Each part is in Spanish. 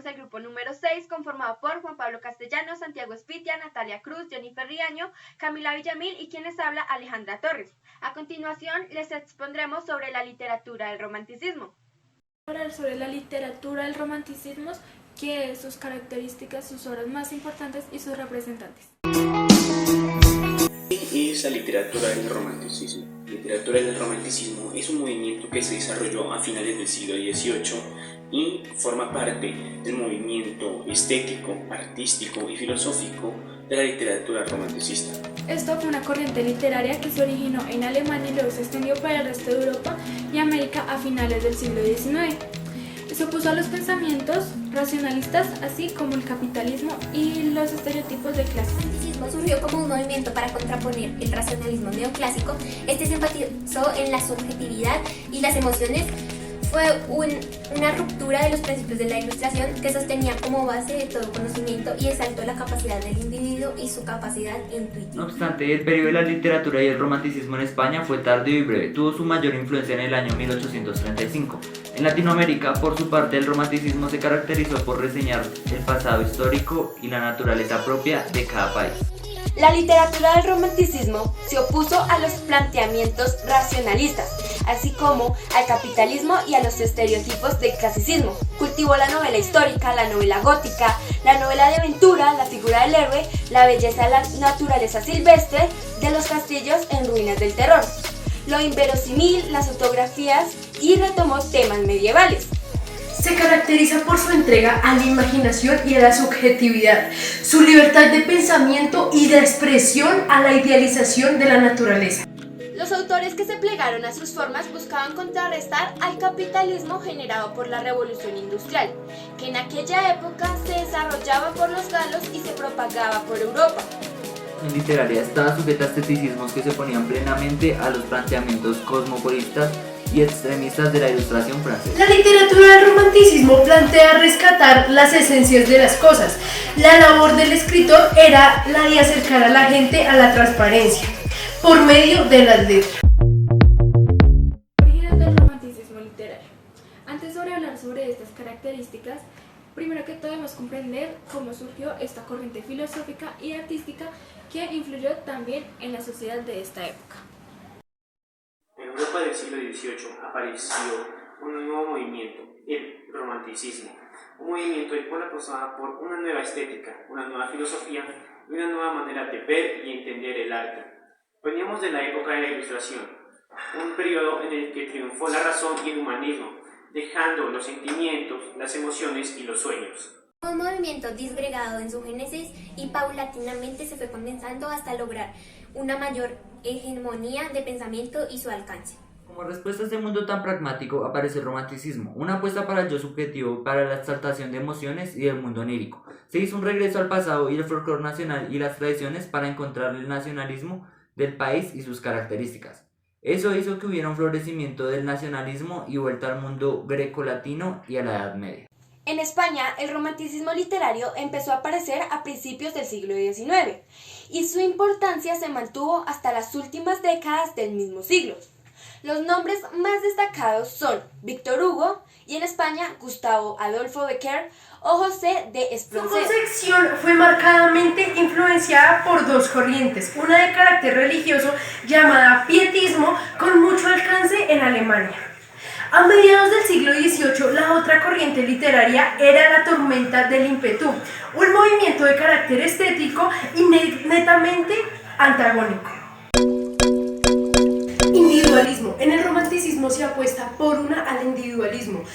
presentamos el grupo número 6, conformado por Juan Pablo Castellanos, Santiago Espitia, Natalia Cruz, Jennifer Riaño, Camila Villamil y quienes habla Alejandra Torres. A continuación les expondremos sobre la literatura del romanticismo. Hablar sobre la literatura del romanticismo, que es sus características, sus obras más importantes y sus representantes. ¿Qué es la literatura del romanticismo? La literatura del romanticismo es un movimiento que se desarrolló a finales del siglo XVIII y forma parte del movimiento estético, artístico y filosófico de la literatura romanticista. Esto fue una corriente literaria que se originó en Alemania y luego se extendió para el resto de Europa y América a finales del siglo XIX. Se opuso a los pensamientos racionalistas, así como el capitalismo y los estereotipos de clase. El romanticismo surgió como un movimiento para contraponer el racionalismo neoclásico. Este se enfatizó en la subjetividad y las emociones. Fue una ruptura de los principios de la Ilustración que sostenía como base de todo conocimiento y exaltó la capacidad del individuo y su capacidad intuitiva. No obstante, el periodo de la literatura y el romanticismo en España fue tardío y breve. Tuvo su mayor influencia en el año 1835. En Latinoamérica, por su parte, el romanticismo se caracterizó por reseñar el pasado histórico y la naturaleza propia de cada país. La literatura del romanticismo se opuso a los planteamientos racionalistas, así como al capitalismo y a los estereotipos del clasicismo. Cultivó la novela histórica, la novela gótica, la novela de aventura, la figura del héroe, la belleza de la naturaleza silvestre, de los castillos en ruinas del terror, lo inverosímil, las fotografías y retomó temas medievales. Se caracteriza por su entrega a la imaginación y a la subjetividad, su libertad de pensamiento y de expresión a la idealización de la naturaleza. Los autores que se plegaron a sus formas buscaban contrarrestar al capitalismo generado por la revolución industrial, que en aquella época se desarrollaba por los galos y se propagaba por Europa. En literaria estaba sujeta a esteticismos que se oponían plenamente a los planteamientos cosmopolitas y extremistas de la Ilustración francesa. La literatura del romanticismo plantea rescatar las esencias de las cosas. La labor del escritor era la de acercar a la gente a la transparencia, por medio de las letras. Orígenes del romanticismo literario. Antes de hablar sobre estas características, primero que todo debemos comprender cómo surgió esta corriente filosófica y artística que influyó también en la sociedad de esta época. En Europa del siglo XVIII apareció un nuevo movimiento, el romanticismo, un movimiento el cual apostaba por una nueva estética, una nueva filosofía y una nueva manera de ver y entender el arte. Veníamos de la época de la Ilustración, un periodo en el que triunfó la razón y el humanismo, dejando los sentimientos, las emociones y los sueños. Un movimiento disgregado en su génesis y paulatinamente se fue condensando hasta lograr una mayor hegemonía de pensamiento y su alcance. Como respuesta a este mundo tan pragmático aparece el romanticismo, una apuesta para el yo subjetivo, para la exaltación de emociones y del mundo onírico. Se hizo un regreso al pasado y el folclore nacional y las tradiciones para encontrar el nacionalismo del país y sus características. Eso hizo que hubiera un florecimiento del nacionalismo y vuelta al mundo grecolatino y a la Edad Media. En España, el romanticismo literario empezó a aparecer a principios del siglo XIX y su importancia se mantuvo hasta las últimas décadas del mismo siglo. Los nombres más destacados son Víctor Hugo y en España Gustavo Adolfo Bécquer o José de Espronceda. Su concepción fue marcadamente influenciada por dos corrientes, una de carácter religioso llamada pietismo con mucho alcance en Alemania. A mediados del siglo XVIII, la otra corriente literaria era la tormenta del ímpetu, un movimiento de carácter estético y netamente antagónico. Individualismo. En el romanticismo se apuesta al individualismo,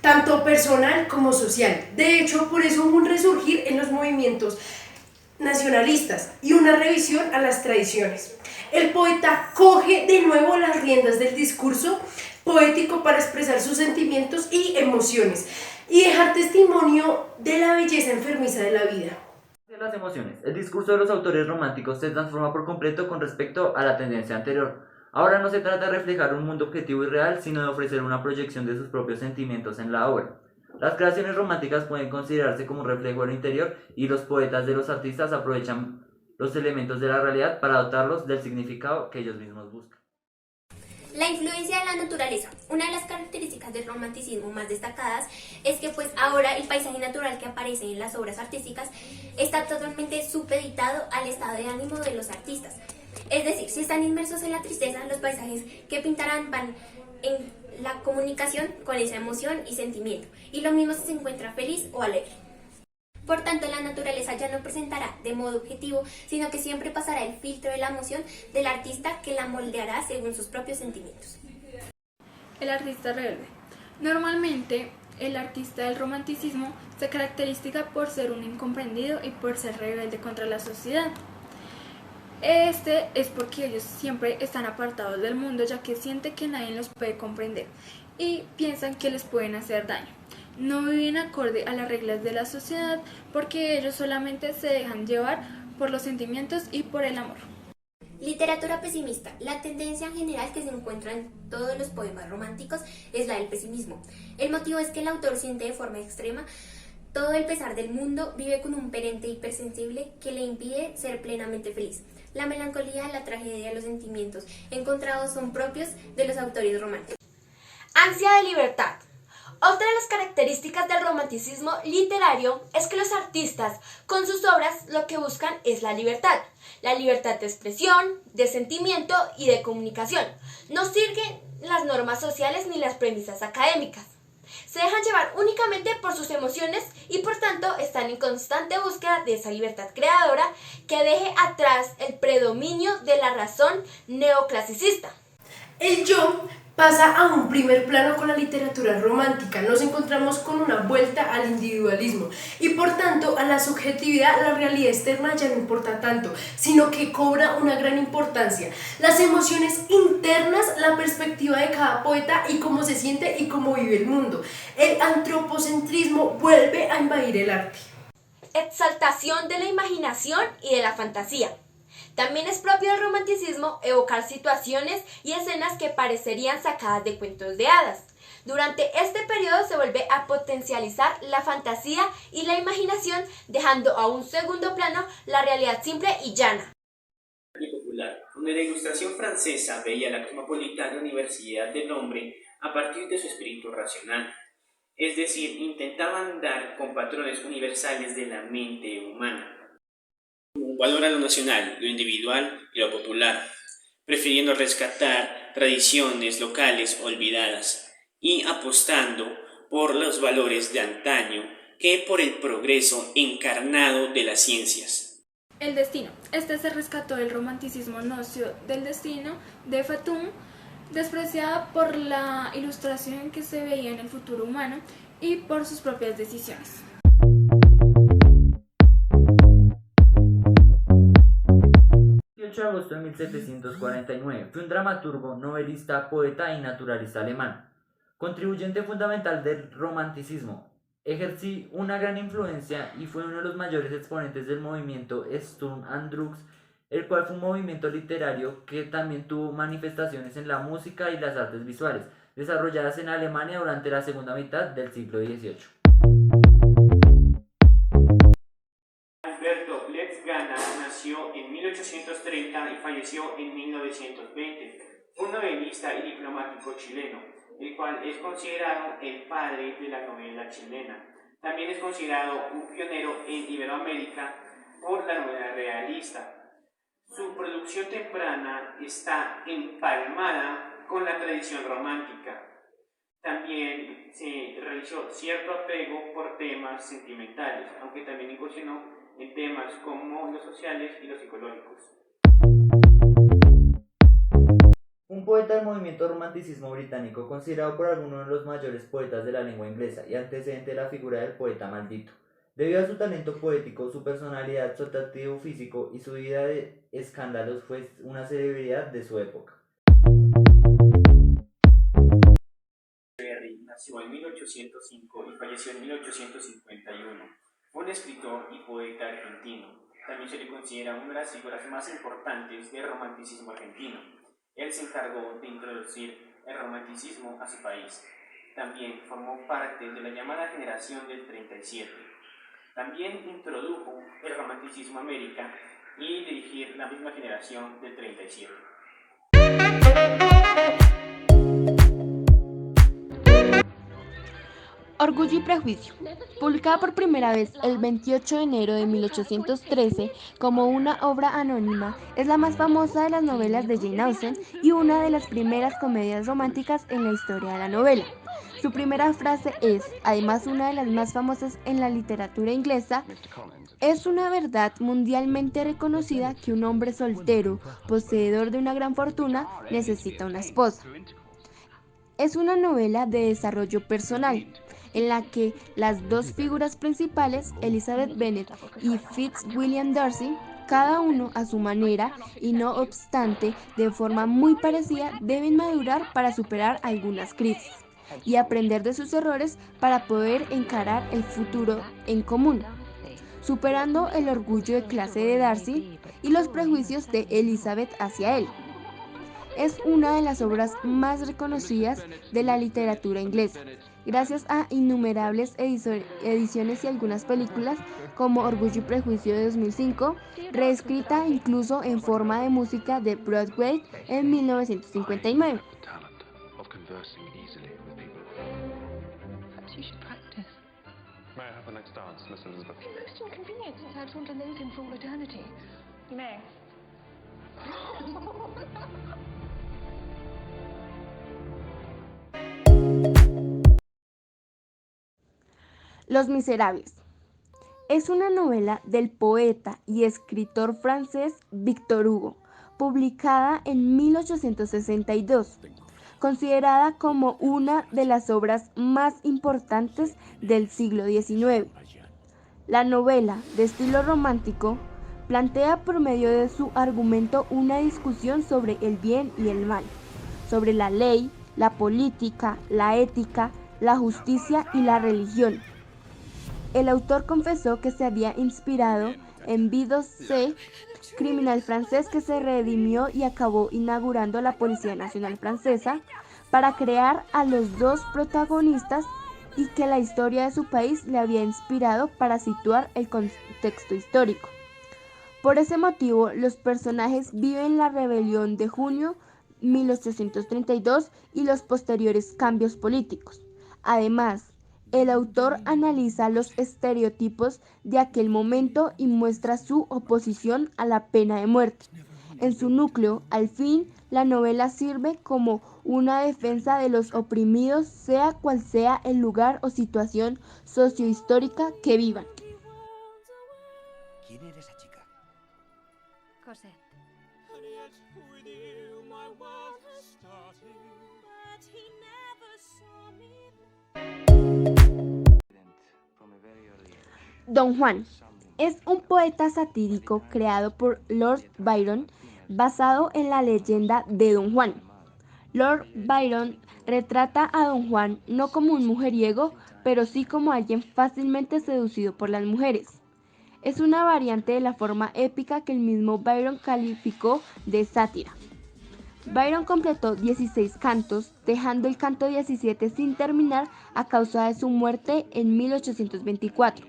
tanto personal como social. De hecho, por eso hubo un resurgir en los movimientos nacionalistas y una revisión a las tradiciones. El poeta coge de nuevo las riendas del discurso poético para expresar sus sentimientos y emociones y dejar testimonio de la belleza enfermiza de la vida. De las emociones. El discurso de los autores románticos se transforma por completo con respecto a la tendencia anterior. Ahora no se trata de reflejar un mundo objetivo y real, sino de ofrecer una proyección de sus propios sentimientos en la obra. Las creaciones románticas pueden considerarse como un reflejo de lo interior y los poetas de los artistas aprovechan los elementos de la realidad para dotarlos del significado que ellos mismos buscan. La influencia de la naturaleza. Una de las características del romanticismo más destacadas es que pues ahora el paisaje natural que aparece en las obras artísticas está totalmente supeditado al estado de ánimo de los artistas. Es decir, si están inmersos en la tristeza, los paisajes que pintarán van en la comunicación con esa emoción y sentimiento, y lo mismo si se encuentra feliz o alegre. Por tanto, la naturaleza ya no presentará de modo objetivo, sino que siempre pasará el filtro de la emoción del artista, que la moldeará según sus propios sentimientos. El artista rebelde. Normalmente, el artista del romanticismo se caracteriza por ser un incomprendido y por ser rebelde contra la sociedad. Este es porque ellos siempre están apartados del mundo, ya que sienten que nadie los puede comprender y piensan que les pueden hacer daño. No viven acorde a las reglas de la sociedad porque ellos solamente se dejan llevar por los sentimientos y por el amor. Literatura pesimista. La tendencia general que se encuentra en todos los poemas románticos es la del pesimismo. El motivo es que el autor siente de forma extrema todo el pesar del mundo, vive con un perenne hipersensible que le impide ser plenamente feliz. La melancolía, la tragedia, los sentimientos encontrados son propios de los autores románticos. Ansia de libertad. Otra de las características del romanticismo literario es que los artistas con sus obras lo que buscan es la libertad de expresión, de sentimiento y de comunicación. No siguen las normas sociales ni las premisas académicas. Se dejan llevar únicamente por sus emociones y por tanto están en constante búsqueda de esa libertad creadora que deje atrás el predominio de la razón neoclasicista. El yo pasa a un primer plano con la literatura romántica. Nos encontramos con una vuelta al individualismo y por tanto a la subjetividad. La realidad externa ya no importa tanto, sino que cobra una gran importancia. Las emociones internas, la perspectiva de cada poeta y cómo se siente y cómo vive el mundo. El antropocentrismo vuelve a invadir el arte. Exaltación de la imaginación y de la fantasía. También es propio del romanticismo evocar situaciones y escenas que parecerían sacadas de cuentos de hadas. Durante este periodo se vuelve a potencializar la fantasía y la imaginación, dejando a un segundo plano la realidad simple y llana. Y popular, donde la ilustración francesa veía la cosmopolitana universidad del hombre a partir de su espíritu racional. Es decir, intentaban dar con patrones universales de la mente humana. Un valor a lo nacional, lo individual y lo popular, prefiriendo rescatar tradiciones locales olvidadas y apostando por los valores de antaño que por el progreso encarnado de las ciencias. El destino. Este se rescató del romanticismo nocio del destino de Fatum, despreciada por la ilustración que se veía en el futuro humano y por sus propias decisiones. El 8 de agosto de 1749 fue un dramaturgo, novelista, poeta y naturalista alemán, contribuyente fundamental del romanticismo. Ejerció una gran influencia y fue uno de los mayores exponentes del movimiento Sturm und Drang, el cual fue un movimiento literario que también tuvo manifestaciones en la música y las artes visuales, desarrolladas en Alemania durante la segunda mitad del siglo XVIII. Alberto Letzgana nació en 1830 y falleció en 1920. Fue un novelista y diplomático chileno, el cual es considerado el padre de la novela chilena. También es considerado un pionero en Iberoamérica por la novela realista. Su producción temprana está empalmada con la tradición romántica. También se realizó cierto apego por temas sentimentales, aunque también incursionó en temas como los sociales y los psicológicos. Un poeta del movimiento romanticismo británico, considerado por algunos de los mayores poetas de la lengua inglesa y antecedente de la figura del poeta maldito. Debido a su talento poético, su personalidad, su atractivo físico y su vida de escándalos, fue una celebridad de su época. Berry nació en 1805 y falleció en 1851. Fue un escritor y poeta argentino. También se le considera una de las figuras más importantes del romanticismo argentino. Él se encargó de introducir el romanticismo a su país. También formó parte de la llamada generación del 37. También introdujo el romanticismo a América y dirigir la misma generación del 37. Orgullo y Prejuicio. Publicada por primera vez el 28 de enero de 1813 como una obra anónima, es la más famosa de las novelas de Jane Austen y una de las primeras comedias románticas en la historia de la novela. Su primera frase es, además una de las más famosas en la literatura inglesa: es una verdad mundialmente reconocida que un hombre soltero, poseedor de una gran fortuna, necesita una esposa. Es una novela de desarrollo personal, en la que las dos figuras principales, Elizabeth Bennet y Fitzwilliam Darcy, cada uno a su manera y no obstante de forma muy parecida, deben madurar para superar algunas crisis y aprender de sus errores para poder encarar el futuro en común, superando el orgullo de clase de Darcy y los prejuicios de Elizabeth hacia él. Es una de las obras más reconocidas de la literatura inglesa, gracias a innumerables ediciones y algunas películas como Orgullo y Prejuicio de 2005, reescrita incluso en forma de música de Broadway en 1959. May I have the next dance, Miss Elizabeth? Most inconvenient, since I had sworn to loathe him for all eternity. May. Los Miserables. Es una novela del poeta y escritor francés Victor Hugo, publicada en 1862, considerada como una de las obras más importantes del siglo XIX. La novela, de estilo romántico, plantea por medio de su argumento una discusión sobre el bien y el mal, sobre la ley, la política, la ética, la justicia y la religión. El autor confesó que se había inspirado en Vidocq, criminal francés que se redimió y acabó inaugurando la Policía Nacional Francesa, para crear a los dos protagonistas, y que la historia de su país le había inspirado para situar el contexto histórico. Por ese motivo, los personajes viven la rebelión de junio 1832 y los posteriores cambios políticos. Además, el autor analiza los estereotipos de aquel momento y muestra su oposición a la pena de muerte. En su núcleo, al fin, la novela sirve como una defensa de los oprimidos, sea cual sea el lugar o situación sociohistórica que vivan. ¿Quién era esa chica? Cosette. Don Juan es un poeta satírico creado por Lord Byron, basado en la leyenda de Don Juan. Lord Byron retrata a Don Juan no como un mujeriego, pero sí como alguien fácilmente seducido por las mujeres. Es una variante de la forma épica que el mismo Byron calificó de sátira. Byron completó 16 cantos, dejando el canto 17 sin terminar a causa de su muerte en 1824.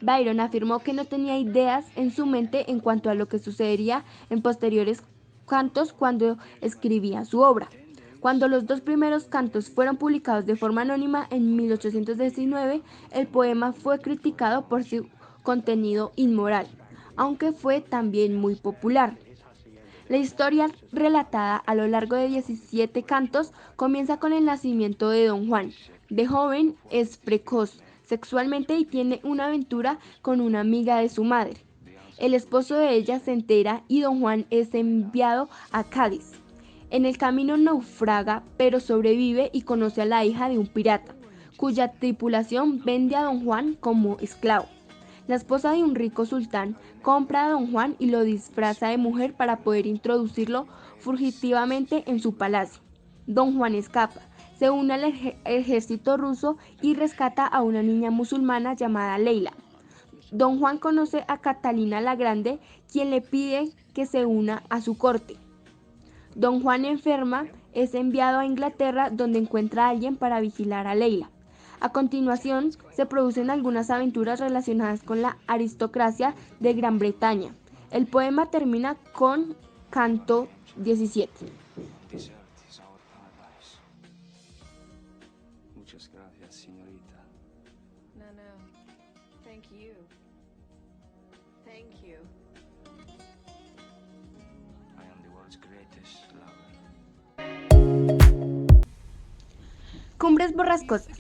Byron afirmó que no tenía ideas en su mente en cuanto a lo que sucedería en posteriores cantos cuando escribía su obra. Cuando los dos primeros cantos fueron publicados de forma anónima en 1819, el poema fue criticado por su contenido inmoral, aunque fue también muy popular. La historia, relatada a lo largo de 17 cantos, comienza con el nacimiento de Don Juan. De joven es precoz sexualmente y tiene una aventura con una amiga de su madre. El esposo de ella se entera y Don Juan es enviado a Cádiz. En el camino naufraga, pero sobrevive y conoce a la hija de un pirata, cuya tripulación vende a Don Juan como esclavo. La esposa de un rico sultán compra a Don Juan y lo disfraza de mujer para poder introducirlo furtivamente en su palacio. Don Juan escapa, se une al ejército ruso y rescata a una niña musulmana llamada Leila. Don Juan conoce a Catalina la Grande, quien le pide que se una a su corte. Don Juan enferma, es enviado a Inglaterra, donde encuentra a alguien para vigilar a Leila. A continuación, se producen algunas aventuras relacionadas con la aristocracia de Gran Bretaña. El poema termina con canto 17. Muchas gracias, señorita. No. Thank you. Thank you. I am the world's greatest lover. Cumbres borrascosas.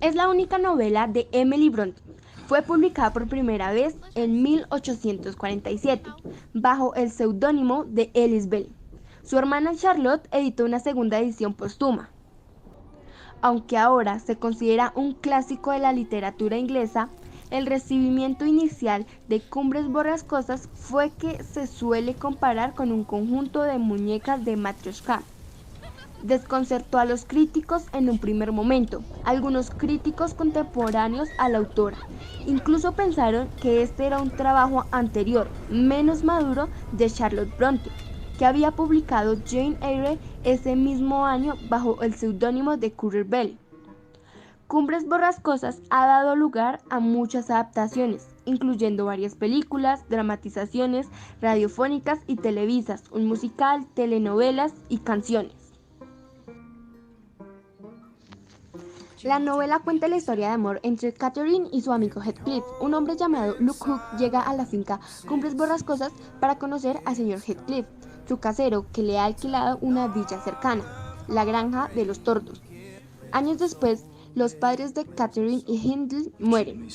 Es la única novela de Emily Bronte. Fue publicada por primera vez en 1847, bajo el seudónimo de Ellis Bell. Su hermana Charlotte editó una segunda edición póstuma. Aunque ahora se considera un clásico de la literatura inglesa, el recibimiento inicial de Cumbres borrascosas fue que se suele comparar con un conjunto de muñecas de Matryoshka. Desconcertó a los críticos en un primer momento. Algunos críticos contemporáneos a la autora incluso pensaron que este era un trabajo anterior, menos maduro, de Charlotte Bronte, que había publicado Jane Eyre ese mismo año bajo el seudónimo de Currer Bell. Cumbres borrascosas ha dado lugar a muchas adaptaciones, incluyendo varias películas, dramatizaciones radiofónicas y televisas, un musical, telenovelas y canciones. La novela cuenta la historia de amor entre Catherine y su amigo Heathcliff. Un hombre llamado Luke Hook llega a la finca Cumbres Borrascosas para conocer al señor Heathcliff, su casero que le ha alquilado una villa cercana, la Granja de los Tordos. Años después, los padres de Catherine y Hindley mueren.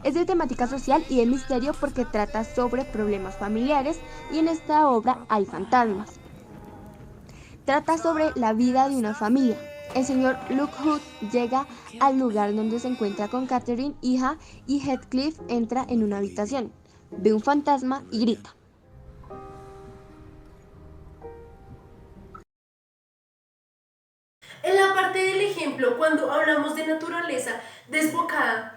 Es de temática social y de misterio porque trata sobre problemas familiares y en esta obra hay fantasmas. Trata sobre la vida de una familia. El señor Luke Hood llega al lugar donde se encuentra con Catherine, hija, y Heathcliff entra en una habitación, ve un fantasma y grita. En la parte del ejemplo, cuando hablamos de naturaleza desbocada,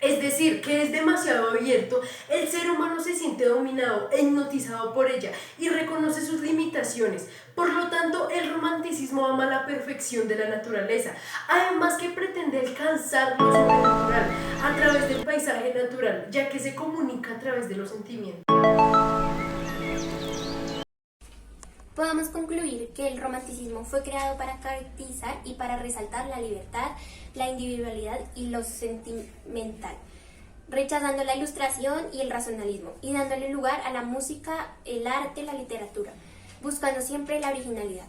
es decir, que es demasiado abierto, el ser humano se siente dominado e hipnotizado por ella y reconoce sus limitaciones. Por lo tanto, el romanticismo ama la perfección de la naturaleza, además que pretende alcanzar lo sobrenatural a través del paisaje natural, ya que se comunica a través de los sentimientos. Podemos concluir que el romanticismo fue creado para caracterizar y para resaltar la libertad, la individualidad y lo sentimental, rechazando la ilustración y el racionalismo y dándole lugar a la música, el arte, la literatura, buscando siempre la originalidad.